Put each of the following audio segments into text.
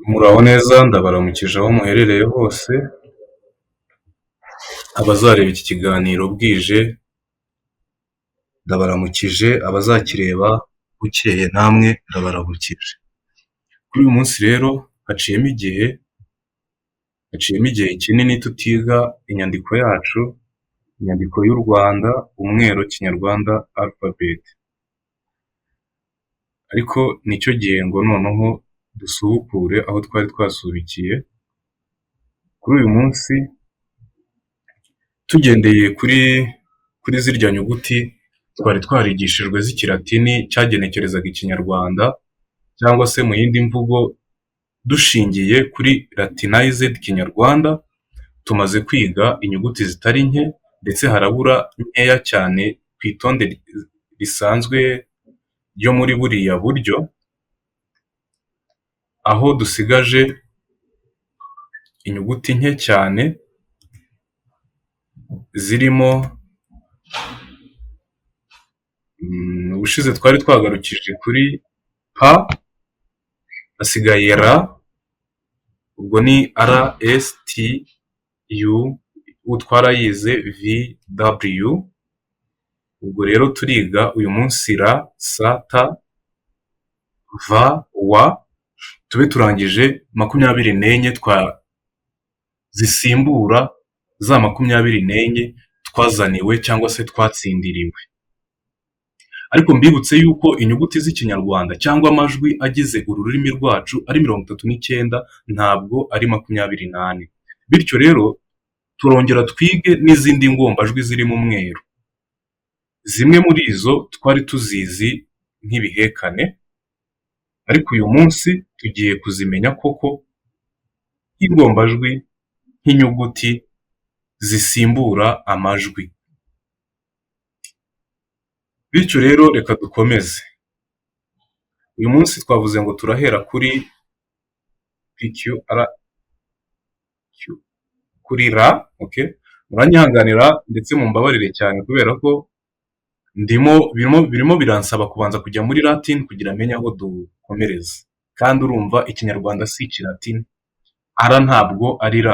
Muraho neza, ndabaramukije aho muherereye hose, abazareba iki kiganiro bwije, ndabaramukije, abazakireba bukeye namwe ndabaramukije. Kuri uyu munsi rero haciyemo igihe kinini tutiga inyandiko yacu, inyandiko y'u Rwanda, umwero Kinyarwanda alphabet. Ariko nicyo gihe ngo noneho dusubukure aho twari twasubikiye. Kuri uyu munsi tugendeye kuri zirya nyuguti twari twarigishijwe z'ikilatini cyagenekerezaga ikinyarwanda, cyangwa se mu yindi mvugo dushingiye kuri latinized kinyarwanda, tumaze kwiga inyuguti zitari nke, ndetse harabura nkeya cyane ku itonde risanzwe ryo muri buriya buryo, aho dusigaje inyuguti nke cyane zirimo ubushize twari twagarukije kuri P, hasigaye R, ubwo ni RSTU, twarayize VW, ubwo rero turiga uyu munsi R, S, T, V, W, tube turangije 24 zisimbura za 24 twazaniwe cyangwa se twatsindiriwe. Ariko mbibutse yuko inyuguti z'ikinyarwanda cyangwa amajwi agize uru rurimi rwacu ari 39, ntabwo ari 28. Bityo rero turongera twige n'izindi ngombajwi ziri mu mweru. Zimwe muri izo twari tuzizi nk'ibihekane, ariko uyu munsi tugiye kuzimenya koko nk'ingombajwi, nk'inyuguti zisimbura amajwi. Bityo rero reka dukomeze. Uyu munsi twavuze ngo turahera kuri PQR, kuri R, okay? Muranyihanganira ndetse mumbabarire cyane kubera ko birimo biransaba kubanza kujya muri Latin kugira amenye aho dukomereza. Kandi urumva ikinyarwanda si ikilatini. R ntabwo ari R,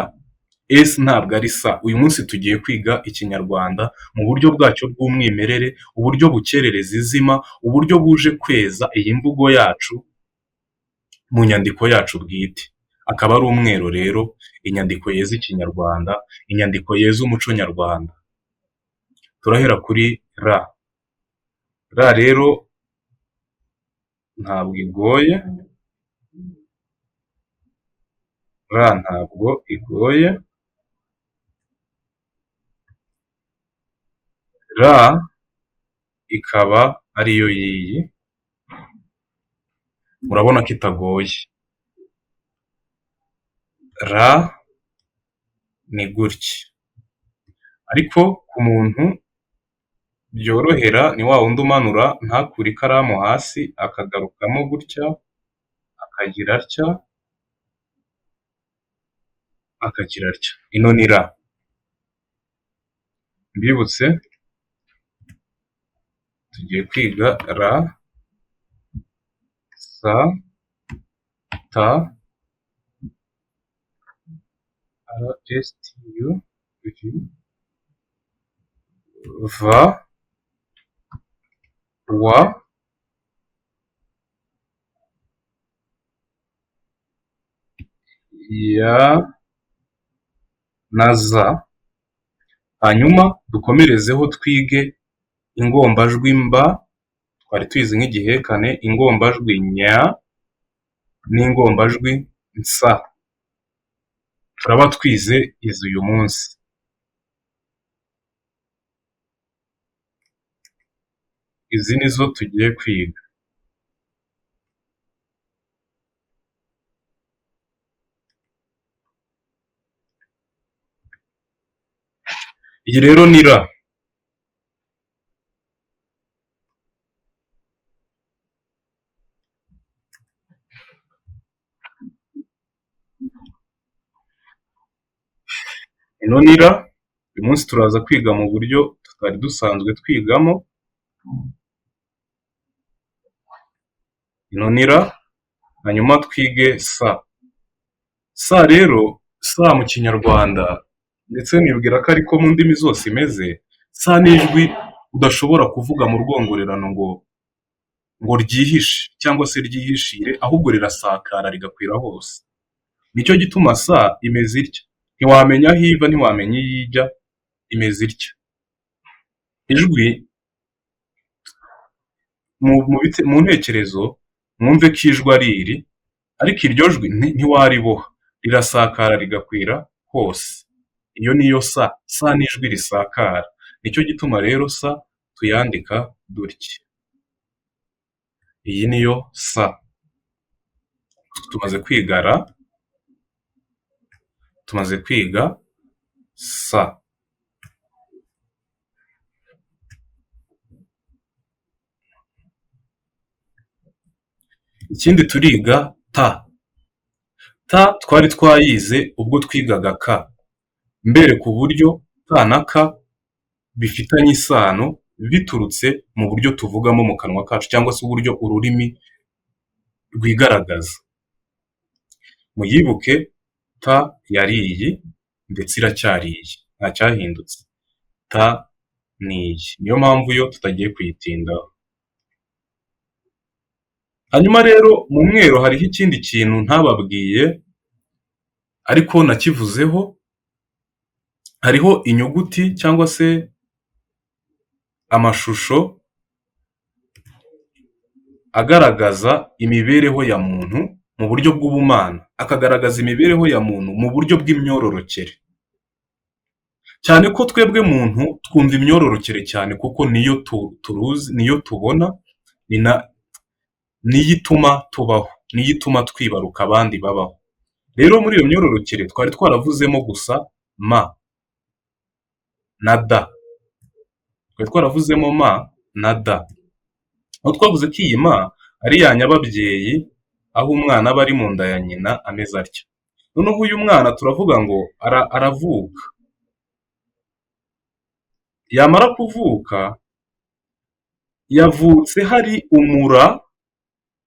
S ntabwo ari S. Uyu munsi tugiye kwiga ikinyarwanda mu buryo bwacyo bw'umwimerere, uburyo bukerereza izima, uburyo buje kweza iyi mvugo yacu mu nyandiko yacu bwite. Akaba ari umwero rero, inyandiko yeza ikinyarwanda, inyandiko yeza umuco nyarwanda. Turahera kuri R. R rero ntabwo igoye, R ntabwo igoye. R ikaba ariyo yiyi, murabona ko itagoye. R ni gutya, ariko ku muntu byorohera ni wa wundi umanura ntakure ikaramu hasi, akagarukamo gutya, akagira atya, akagira atya. Ino ni R. Mbibutse tugiye kwiga R, S, T, RSTU, V, W, ya na Z. Hanyuma dukomerezeho twige ingombajwi mba, twari tuyizi nk'igihekane, ingombajwi nya n'ingombajwi nsa. Turaba twize izi uyu munsi. Izi nizo tugiye kwiga. Iyi rero ni R. Ino ni R. Uyu munsi turaza kwiga mu buryo tutari dusanzwe twigamo. ino ni ra, hanyuma twige sa. Sa rero, sa mu kinyarwanda ndetse nibwira ko ariko mu ndimi zose imeze, sa ni ijwi udashobora kuvuga mu rwongorerano ngo ryihishe cyangwa se ryihishire, ahubwo rirasakara rigakwira hose. Nicyo gituma sa imeze itya, ntiwamenya aho iva ntiwamenya iyo ijya, imeze itya. Ijwi mu ntekerezo mwumve ko ijwi ari iri, ariko iryo jwi ntiwariboha, rirasakara rigakwira hose. Iyo niyo sa, sa ni ijwi risakara. Nicyo gituma rero sa tuyandika dutya. Iyi niyo sa. Tumaze kwiga ra, tumaze kwiga sa. Ikindi turiga ta. Ta twari twayize ubwo twigaga ka, mbereka uburyo ta na ka bifitanye isano biturutse mu buryo tuvugamo mu kanwa kacu cyangwa se uburyo ururimi rwigaragaza. Muyibuke, ta yari iyi ndetse iracyari iyi, nta cyahindutse. Ta ni iyi, niyo mpamvu yo tutagiye kuyitindaho. Hanyuma rero mu mwero hariho ikindi kintu ntababwiye ariko nakivuzeho, hariho inyuguti cyangwa se amashusho agaragaza imibereho ya muntu mu buryo bw'ubumana, akagaragaza imibereho ya muntu mu buryo bw'imyororokere. Cyane ko twebwe muntu twumva imyororokere cyane kuko niyo turuzi, niyo tubona, niyo ituma tubaho, niyo ituma twibaruka abandi babaho. Rero muri iyo myororokere twari twaravuzemo gusa ma na da. Twari twaravuzemo ma na da. Aho twavuze ko iyi ma ari ya nyababyeyi, aho umwana aba ari mu nda ya nyina ameze atya. Noneho uyu mwana turavuga ngo aravuka. Yamara kuvuka, yavutse hari umura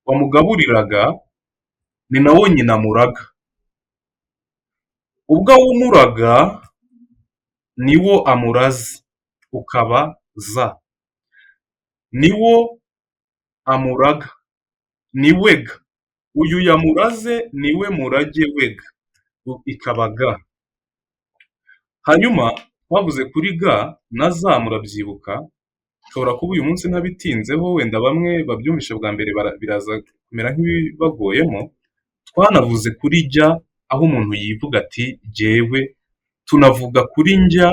wamugaburiraga, ni nawo nyina amuraga. Ubwo awumuraga niwo amuraze, ukaba za. Niwo amuraga, ni wega. Uyu yamuraze niwe murage wega, ikaba ga. Hanyuma twavuze kuri ga na za murabyibuka, ushobora kuba uyu munsi ntabitinzeho, wenda bamwe babyumvishe bwa mbere biraza kumera nk'ibibagoyemo. Twanavuze kuri jya, aho umuntu yivuga ati jyewe, tunavuga kuri njya,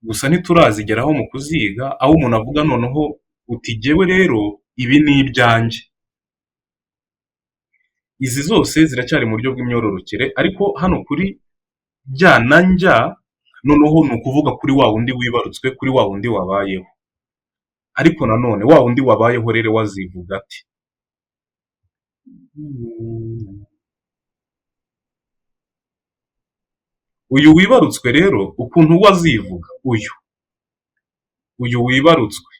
gusa ntiturazigeraho mu kuziga, aho umuntu avuga noneho uti jyewe rero ibi ni ibyanjye. Izi zose ziracyari mu buryo bw'imyororokere, ariko hano kuri jya na njya noneho ni ukuvuga kuri wa wundi wibarutswe, kuri wa wundi wabayeho. Ariko nanone wa wundi wabayeho rero wazivuga ati. Uyu wibarutswe rero ukuntu wazivuga, uyu wibarutswe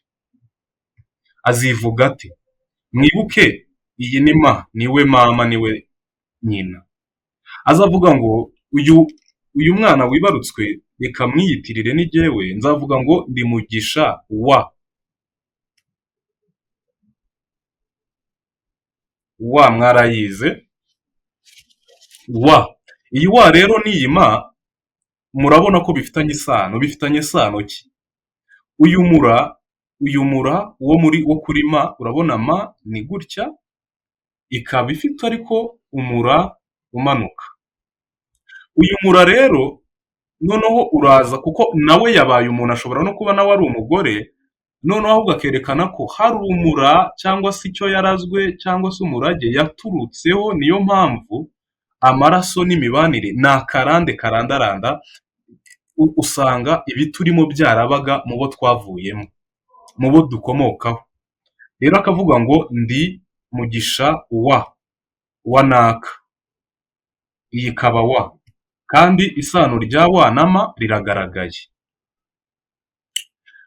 azivuga ati. Mwibuke iyi ni ma, niwe mama, niwe nyina. Azavuga ngo uyu mwana wibarutswe reka mwiyitirire ni jyewe, nzavuga ngo ndi Mugisha wa mwarayize wa. Iyi wa rero n'iyi ma murabona ko bifitanye isano. Bifitanye isano ki? Uyu mura wo kuri ma, urabona ma ni gutya, ikaba ifite ariko umura umanuka. Uyu mura rero noneho uraza, kuko nawe yabaye umuntu, ashobora no kuba nawe ari umugore, noneho ahubwo akerekana ko hari umura cyangwa se icyo yarazwe cyangwa se umurage yaturutseho. Niyo mpamvu amaraso n'imibanire ni akarande karandaranda, usanga ibiturimo byarabaga mu bo twavuyemo, mu bo dukomokaho. Rero akavuga ngo ndi Mugisha wa naka, iyi ikaba wa, kandi isano rya wa na ma riragaragaye.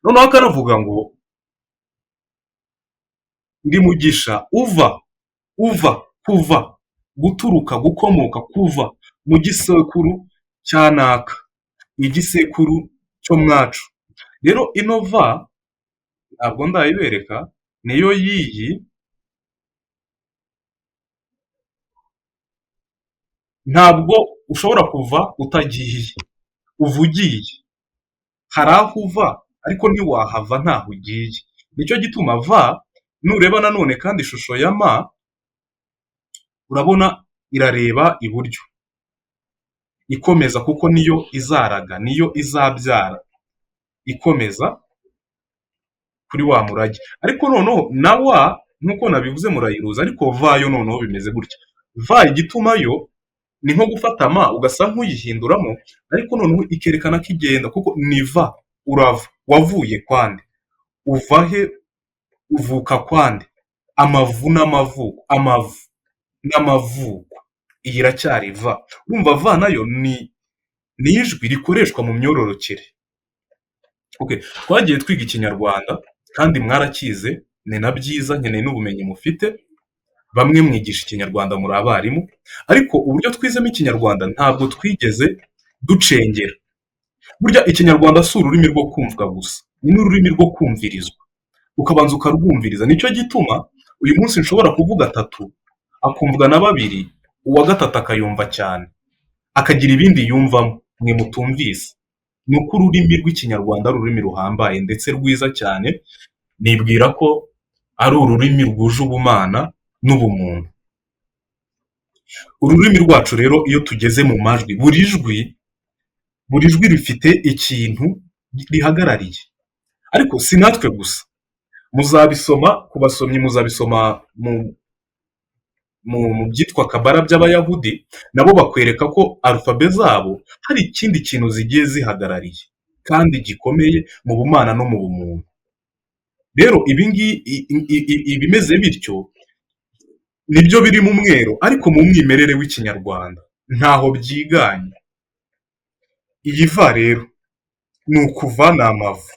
Noneho akanavuga ngo ndi mugisha uva, kuva, guturuka, gukomoka, kuva mu gisekuru cya naka, igisekuru cyo mwacu. Rero ino va ntabwo ndayibereka, niyo y'iyi, ntabwo ushobora kuva utagiye, uva ugiye. Hari aho uva ariko ntiwahava ntaho ugiye. Nicyo gituma va, nureba nanone kandi ishusho ya ma, urabona irareba iburyo, ikomeza kuko niyo izaraga, niyo izabyara, ikomeza kuri wa murage. Ariko noneho na wa nk'uko nabivuze murayiruza, ariko va yo noneho bimeze gutya. Va igituma yo ni nko gufata ma ugasa nk'uyihinduramo, ariko noneho ikerekana ko igenda, kuko ni va, urava, wavuye kwande, uva he, uvuka kwande, amavu n'amavuko, amavu n'amavuko, iyi iracyari va. Urumva va nayo ni ijwi rikoreshwa mu myororokere. Okay. Twagiye twiga ikinyarwanda kandi mwarakize, ni na byiza, nkeneye n'ubumenyi mufite, bamwe mwigisha ikinyarwanda muri abarimu, ariko uburyo twizemo ikinyarwanda ntabwo twigeze ducengera. Burya ikinyarwanda si ururimi rwo kumvwa gusa, ni n'ururimi rwo kumvirizwa, ukabanza ukarwumviriza. Nicyo gituma uyu munsi nshobora kuvuga atatu akumvwa na babiri, uwa gatatu akayumva cyane, akagira ibindi yumvamo mwe mutumvise. Ni uko ururimi rw'ikinyarwanda ari ururimi ruhambaye ndetse rwiza cyane, nibwira ko ari ururimi rwuje ubumana n'ubumuntu. Ururimi rwacu rero iyo tugeze mu majwi, buri jwi rifite ikintu rihagarariye, ariko si natwe gusa. Muzabisoma ku basomyi, muzabisoma mu byitwa kabara by'abayahudi, nabo bakwereka ko alufabe zabo hari ikindi kintu zigiye zihagarariye kandi gikomeye mu bumana no mu bumuntu. Rero ibimeze bityo nibyo biri mu mwero, ariko mu mwimerere w'ikinyarwanda ntaho byiganye. Iyi va rero ni ukuva, ni amavu.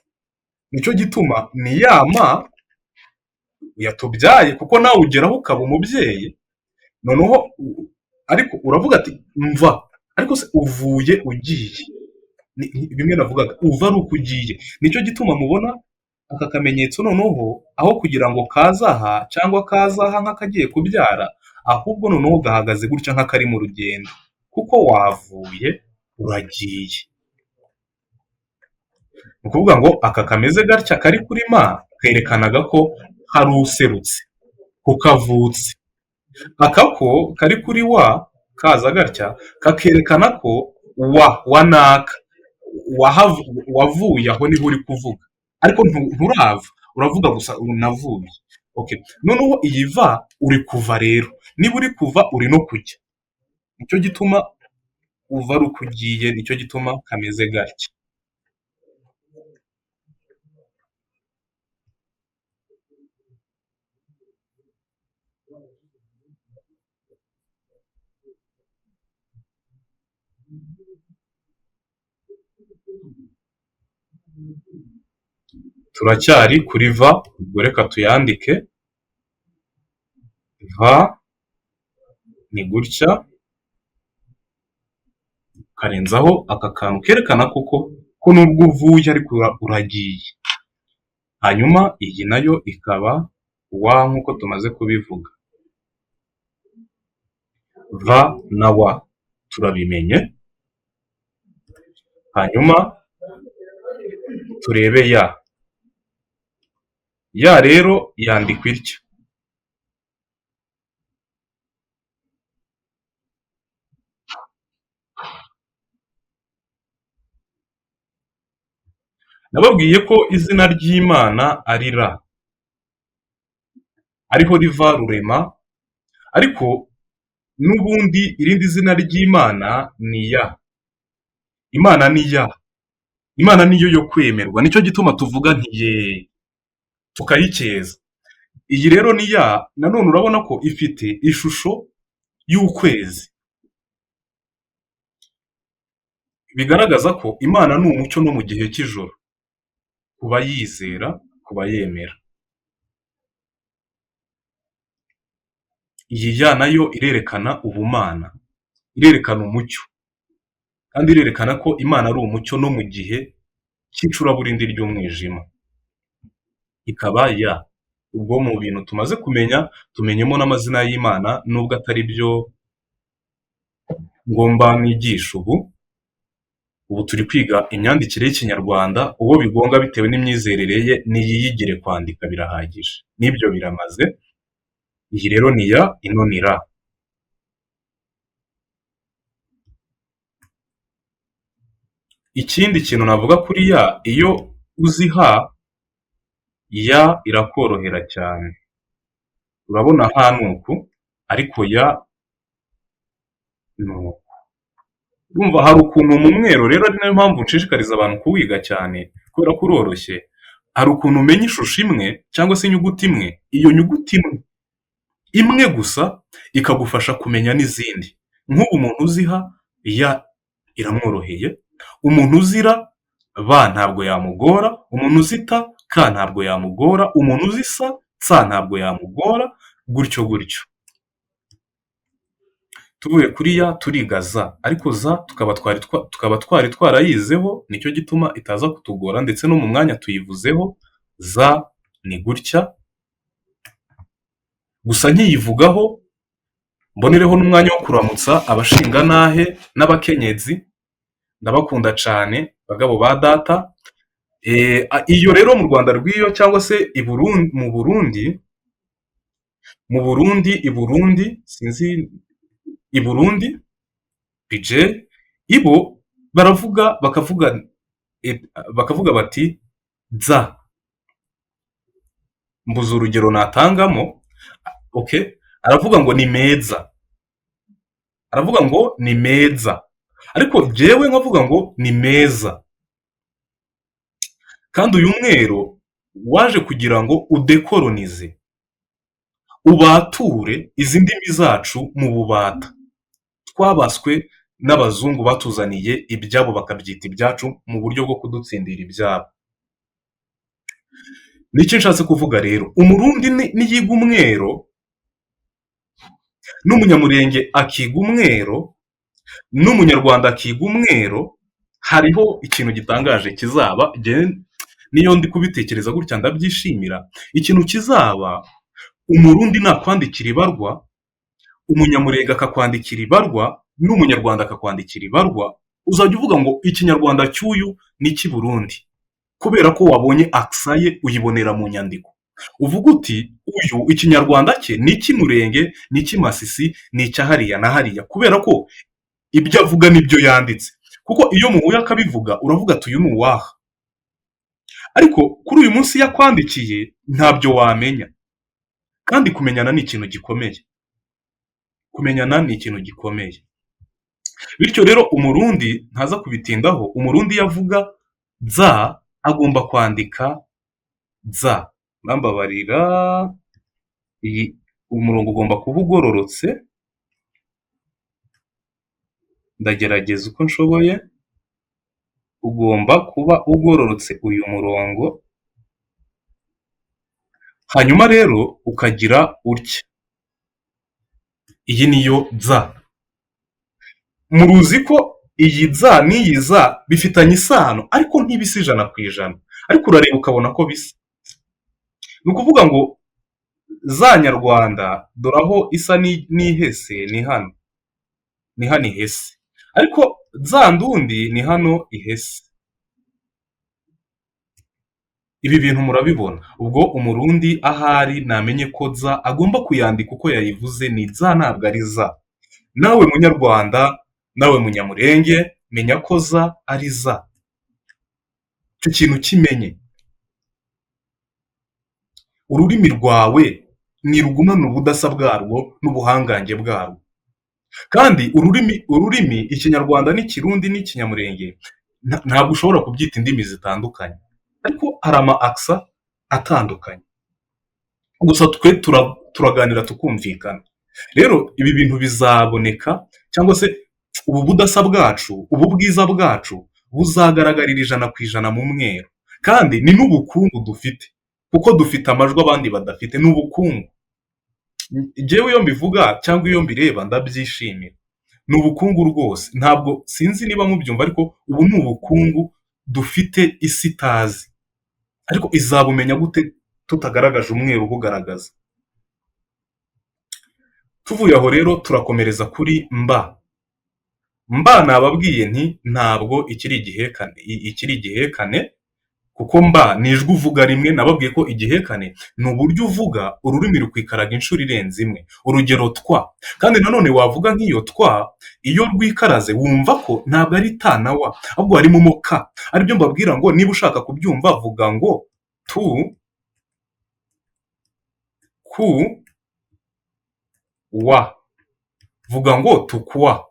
Nicyo gituma ni ya ma yatubyaye, kuko nawe ugeraho ukaba umubyeyi, noneho ariko uravuga ati mva, ariko se uvuye ugiye, bimwe navugaga, uva ari uko ugiye. Nicyo gituma mubona aka kamenyetso noneho, aho kugira ngo kazaha cyangwa kazaha nk'akagiye kubyara, ahubwo noneho gahagaze gutya nk'akari mu rugendo, kuko wavuye uragiye. Ni ukuvuga ngo aka kameze gatya kari kuri ma kerekanaga ko hari userutse, kukavutse. Aka ko kari kuri wa kaza gatya kakerekana ko wa naka wavuye aho niho uri kuvuga, ariko nturava, uravuga gusa unavuye. Okay. Noneho iyi va uri kuva rero, niba uri kuva uri no kujya, nicyo gituma uva ari uko ugiye, nicyo gituma kameze gatya. Turacyari kuri va, ubwo reka tuyandike. Va ni gutya, ukarenzaho aka kantu kerekana ko nubwo uvuye ariko uragiye. Hanyuma iyi nayo ikaba wa nk'uko tumaze kubivuga. Va na wa turabimenye. Hanyuma turebe ya. Ya rero yandikwa itya. Nababwiye ko izina ry'Imana ari ra, ariho riva rurema, ariko n'ubundi irindi zina ry'Imana ni ya. Imana ni ya. Imana niyo yo kwemerwa, nicyo gituma tuvuga nti ye, tukayikeza. Iyi rero ni ya, nanone urabona ko ifite ishusho y'ukwezi, bigaragaza ko Imana ni umucyo no mu gihe cy'ijoro, ku bayizera, ku bayemera. Iyi ya nayo irerekana ubumana, irerekana umucyo, kandi irerekana ko Imana ari umucyo no mu gihe cy'icuraburindi ry'umwijima. Ikaba ya. Ubwo mu bintu tumaze kumenya, tumenyemo n'amazina y'Imana nubwo atari byo ngomba nigisha ubu. Ubu turi kwiga imyandikire y'Ikinyarwanda, uwo bigonga bitewe n'imyizerere ye niyiyigire kwandika birahagije. N'ibyo biramaze. Iyi rero ni ya, ino ni ra. Ikindi kintu navuga kuri ya, iyo uzi ha, ya irakorohera cyane. Urabona ha ni uku, ariko ya ni uku. Urumva hari ukuntu mu mwero rero, ari nayo mpamvu nshishikariza abantu kuwiga cyane, kubera ko uroroshye. Hari ukuntu umenya ishusho imwe cyangwa se inyuguti imwe, iyo nyuguti imwe gusa ikagufasha kumenya n'izindi. Nk'ubu umuntu uziha ya iramworoheye, umuntu uzira ba ntabwo yamugora, umuntu uzita ka ntabwo yamugora, umuntu uzisa sa ntabwo yamugora, gutyo gutyo. Tuvuye kuri ya turiga za, ariko za tukaba twari twarayizeho, nicyo gituma itaza kutugora, ndetse no mu mwanya tuyivuzeho. Za ni gutya. Gusa nkiyivugaho mbonereho n'umwanya wo kuramutsa abashingantahe n'abakenyezi, ndabakunda cyane bagabo ba data. Iyo rero mu Rwanda rw'iyo cyangwa se mu Burundi sinzi, i Burundi bije ibo bakavuga bati za. Mbuze urugero natangamo. Okay, aravuga ngo ni meza, aravuga ngo ni meza, ariko jewe nkavuga ngo ni meza. Kandi uyu mwero waje kugira ngo udekolonize, ubature izi ndimi zacu mu bubata. Twabaswe n'abazungu batuzaniye ibyabo bakabyita ibyacu mu buryo bwo kudutsindira ibyabo. Nicyo nshatse kuvuga rero, umurundi niyiga umwero, n'umunyamurenge akiga umwero, n'umunyarwanda akiga umwero, hariho ikintu gitangaje kizaba. Niyo ndi kubitekereza gutya ndabyishimira. Ikintu kizaba, umurundi nakwandikira ibarwa, umunyamurenge akakwandikira ibarwa, n'umunyarwanda akakwandikira ibarwa, uzajya uvuga ngo ikinyarwanda cy'uyu ni icy'i Burundi, kubera ko wabonye akisa ye uyibonera mu nyandiko. Uvuga uti uyu ikinyarwanda cye ni icy'Imurenge, ni icy'Imasisi, ni icya hariya na hariya, kubera ko ibyo avuga nibyo yanditse. Kuko iyo muhuye akabivuga uravuga ati uyu ni uwaha. Ariko kuri uyu munsi yakwandikiye ntabyo wamenya. Kandi kumenyana ni ikintu gikomeye. Kumenyana ni ikintu gikomeye. Bityo rero umurundi ntaza kubitindaho, umurundi yavuga za agomba kwandika za. Nambabarira, iyi umurongo ugomba kuba ugororotse. Ndagerageza uko nshoboye. Ugomba kuba ugororotse uyu murongo. Hanyuma rero ukagira utya. Iyi niyo za. Muruzi ko iyi za n'iyi za bifitanye isano, ariko ntibisa 100%. Ariko urareba ukabona ko bisa. Ni ukuvuga ngo za nyarwanda dore aho isa n'ihese ni hano. Ni hano ihese. Ariko za ndundi ni hano ihese. Ibi bintu murabibona. Ubwo umurundi ahari namenye ko za agomba kuyandika uko yayivuze, ni za ntabwo ari za. Nawe munyarwanda, nawe munyamurenge, menya ko za ari za. Icyo kintu kimenye. Ururimi rwawe nirugumane ubudasa bwarwo n'ubuhangange bwarwo. Kandi ururimi ikinyarwanda n'ikirundi n'ikinyamurenge ntabwo ushobora kubyita indimi zitandukanye, ariko hari ama akisa atandukanye. Gusa twe turaganira tukumvikana. Rero ibi bintu bizaboneka, cyangwa se ubu budasa bwacu, ubu bwiza bwacu buzagaragarira 100% mu mwero. Kandi ni n'ubukungu dufite, kuko dufite amajwi abandi badafite. N'ubukungu. Njyewe iyo mbivuga cyangwa iyo mbireba ndabyishimira. Ni ubukungu rwose. Ntabwo sinzi niba mubyumva ariko ubu ni ubukungu dufite isi itazi. Ariko izabumenya gute tutagaragaje umweru ubugaragaza? Tuvuye aho rero turakomereza kuri mba. Mba nababwiye nti ntabwo ikiri igihekane, kuko mba ni ijwi uvuga rimwe. Nababwiye ko igihekane ni uburyo uvuga ururimi rukikaraga inshuro irenze imwe. Urugero twa. Kandi nanone wavuga nk'iyo twa, iyo rwikaraze wumva ko ntabwo ari ta na wa, ahubwo harimo mo ka. Aribyo mbabwira ngo niba ushaka kubyumva vuga ngo tu, ku, wa. Vuga ngo tukwa.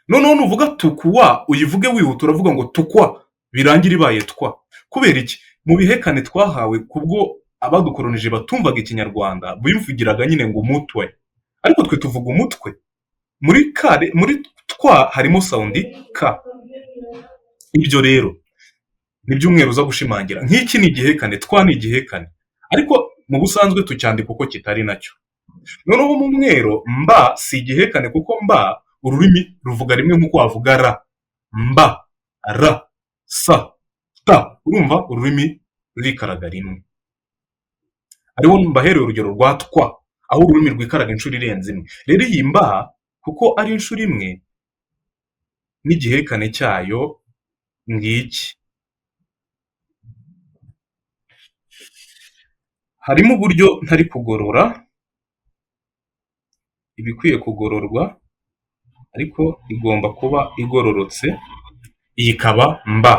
Noneho nuvuga tukwa uyivuge wihuta, uravuga ngo tukwa birangira ibaye twa. Kubera iki? Mu bihekane twahawe kubwo abadukolonije batumvaga ikinyarwanda, bivugiraga nyine ngo umutwe. Ariko twe tuvuga umutwe. Muri twa harimo saundi ka. Ibyo rero nibyo umweru uza gushimangira. Nk'iki ni igihekane, twa ni igihekane. Ariko mu busanzwe tucyandika uko kitari nacyo. Noneho mu mwero mba si igihekane, kuko mba ururimi ruvuga rimwe nk'uko wavuga ra. Mba, ra, sa, ta. Urumva ururimi rurikaraga rimwe. Ariho mbahereye urugero rwa twa, aho ururimi rwikaraga inshuro irenze imwe. Rero iyi mba kuko ari inshuro imwe, n'igihekane cyayo ngiki. Harimo uburyo ntari kugorora ibikwiye kugororwa, ariko igomba kuba igororotse. Iyi ikaba mba.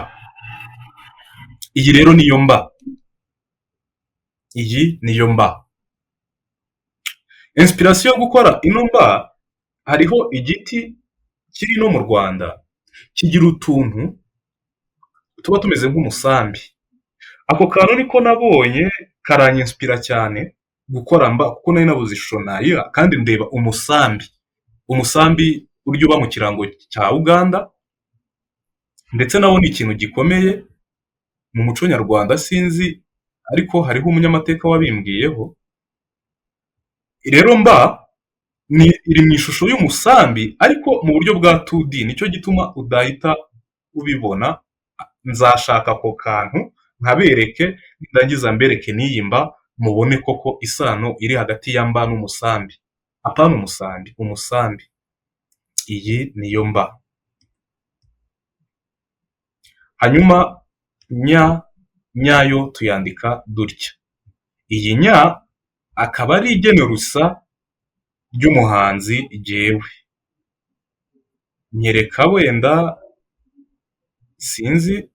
Iyi rero niyo mba. Iyi niyo mba. Inspiration yo gukora ino mba, hariho igiti kiri no mu Rwanda kigira utuntu tuba tumeze nk'umusambi. Ako kantu niko nabonye karanyinsipira cyane gukora mba, kuko nari nabuze ishusho nayiha kandi ndeba umusambi. Umusambi urya uba mu kirango cya Uganda, ndetse nawo ni ikintu gikomeye mu muco nyarwanda. Sinzi, ariko hariho umunyamateka wabimbwiyeho. Rero mba iri mu ishusho y'umusambi ariko mu buryo bwa 2D, nicyo gituma udahita ubibona. Nzashaka ako kantu nkabereke, ndangiza mbereke n'iyi mba, mubone koko isano iri hagati ya mba n'umusambi. Apana umusambi, umusambi. Iyi niyo mba. Hanyuma nyayo tuyandika dutya. Iyi nya akaba ari igenerusa ry'umuhanzi jyewe. Nyereka wenda sinzi,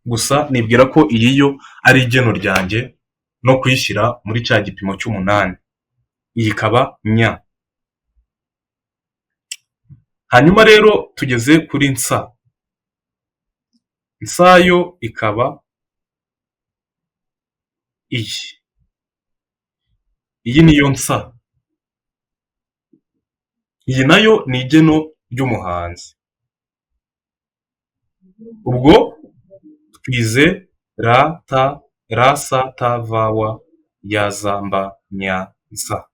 gusa nibwira ko iyi yo ari igeno ryanjye no kuyishyira muri cya gipimo cy'8. Iyi ikaba nya. Hanyuma rero tugeze kuri nsa. Nsa yo ikaba iyi. Iyi niyo nsa. Iyi nayo ni igeno ry'umuhanzi. Ubwo twize ra, ta, ra, sa, ta, va, wa, ya, za, mba, nya, nsa.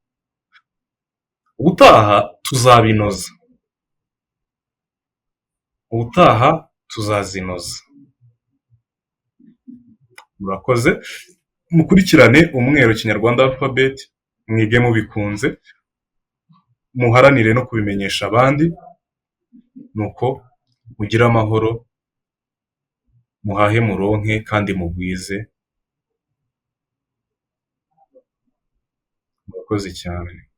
Ubutaha tuzabinoza. Ubutaha tuzazinoza. Murakoze. Mukurikirane umweru Kinyarwanda Alphabet, mwige mubikunze, muharanire no kubimenyesha abandi. Nuko mugire amahoro, muhahe muronke kandi mugwize. Murakoze cyane.